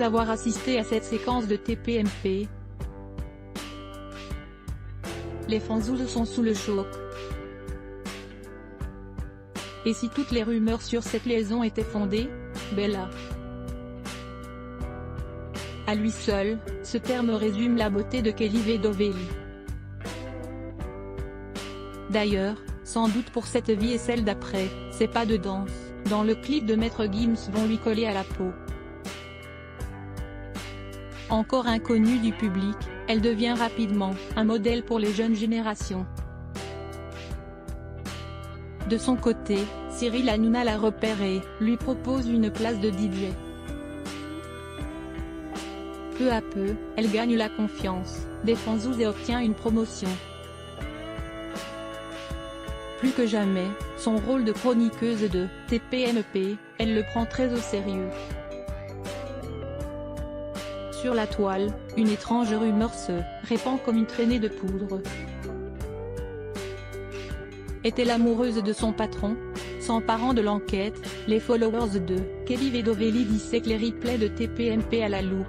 avoir assisté à cette séquence de TPMP, les Fanzouz sont sous le choc. Et si toutes les rumeurs sur cette liaison étaient fondées, Bella. À lui seul, ce terme résume la beauté de Kelly Vedovelli. D'ailleurs, sans doute pour cette vie et celle d'après, ses pas de danse, dans le clip de Maître Gims vont lui coller à la peau. Encore inconnue du public, elle devient rapidement un modèle pour les jeunes générations. De son côté, Cyril Hanouna l'a repérée, lui propose une place de DJ. Peu à peu, elle gagne la confiance des Fanzouz et obtient une promotion. Plus que jamais, son rôle de chroniqueuse de TPMP, elle le prend très au sérieux. Sur la toile, une étrange rumeur se répand comme une traînée de poudre. Est-elle amoureuse de son patron? S'emparant de l'enquête, les followers de Kelly Vedovelli dissèquent les replays de TPMP à la loupe.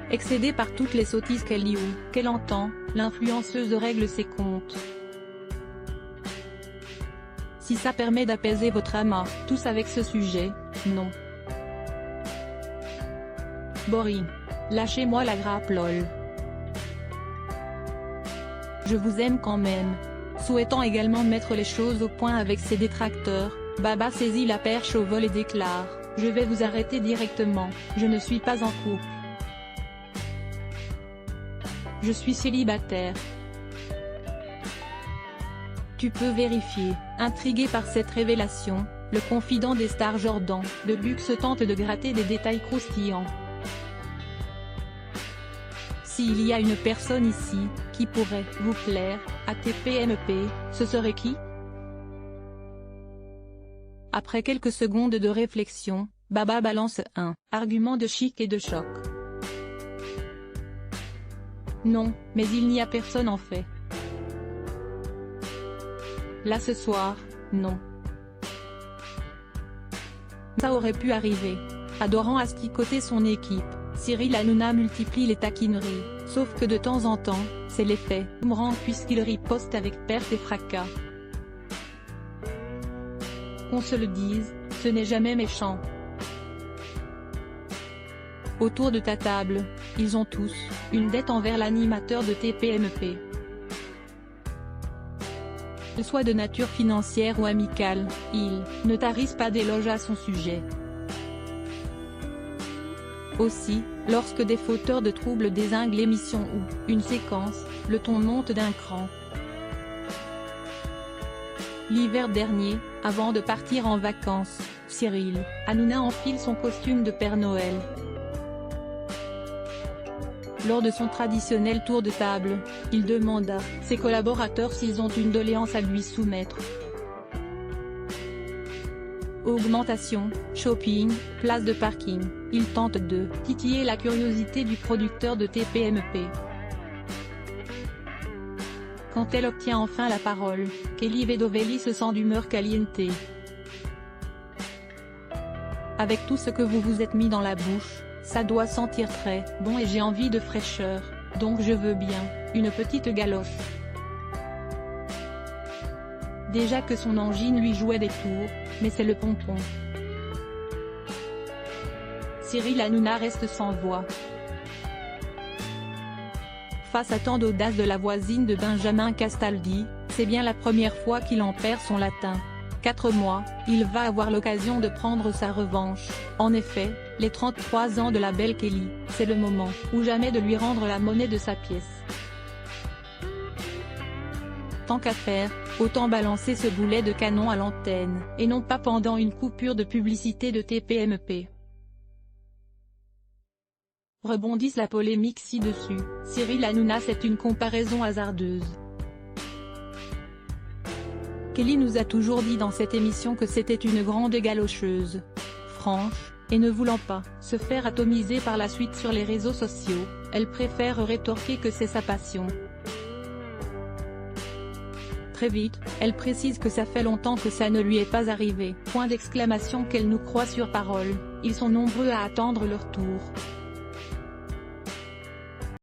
Excédée par toutes les sottises qu'elle entend, l'influenceuse règle ses comptes. Si ça permet d'apaiser votre âme, tous avec ce sujet, non. Boring. Lâchez-moi la grappe lol. Je vous aime quand même. Souhaitant également mettre les choses au point avec ses détracteurs, Baba saisit la perche au vol et déclare « Je vais vous arrêter directement, je ne suis pas en couple. Je suis célibataire. » Tu peux vérifier. Intrigué par cette révélation, le confident des stars Jordan de luxe tente de gratter des détails croustillants. S'il y a une personne ici, qui pourrait vous plaire, à TPMP, ce serait qui? Après quelques secondes de réflexion, Baba balance un argument de chic et de choc. Non, mais il n'y a personne en fait. Là ce soir, non. Ça aurait pu arriver. Adorant asticoter son équipe, Cyril Hanouna multiplie les taquineries, sauf que de temps en temps, c'est l'effet boomerang puisqu'il riposte avec perte et fracas. Qu'on se le dise, ce n'est jamais méchant. Autour de ta table, ils ont tous une dette envers l'animateur de TPMP. Qu'elle soit de nature financière ou amicale, il ne tarisse pas d'éloges à son sujet. Aussi, lorsque des fauteurs de troubles dézinguent l'émission ou une séquence, le ton monte d'un cran. L'hiver dernier, avant de partir en vacances, Cyril Hanouna enfile son costume de Père Noël. Lors de son traditionnel tour de table, il demande à ses collaborateurs s'ils ont une doléance à lui soumettre. Augmentation, shopping, place de parking, il tente de titiller la curiosité du producteur de TPMP. Quand elle obtient enfin la parole, Kelly Vedovelli se sent d'humeur caliente. Avec tout ce que vous vous êtes mis dans la bouche, ça doit sentir très bon et j'ai envie de fraîcheur, donc je veux bien une petite galoche. Déjà que son angine lui jouait des tours, mais c'est le pompon. Cyril Hanouna reste sans voix. Face à tant d'audace de la voisine de Benjamin Castaldi, c'est bien la première fois qu'il en perd son latin. 4 mois, il va avoir l'occasion de prendre sa revanche. En effet, les 33 ans de la belle Kelly, c'est le moment ou jamais de lui rendre la monnaie de sa pièce. Tant qu'à faire, autant balancer ce boulet de canon à l'antenne, et non pas pendant une coupure de publicité de TPMP. Rebondisse la polémique ci-dessus, Cyril Hanouna c'est une comparaison hasardeuse. Kelly nous a toujours dit dans cette émission que c'était une grande galocheuse. Franche, et ne voulant pas se faire atomiser par la suite sur les réseaux sociaux, elle préfère rétorquer que c'est sa passion. très vite, elle précise que ça fait longtemps que ça ne lui est pas arrivé. Point d'exclamation qu'elle nous croit sur parole, ils sont nombreux à attendre leur tour.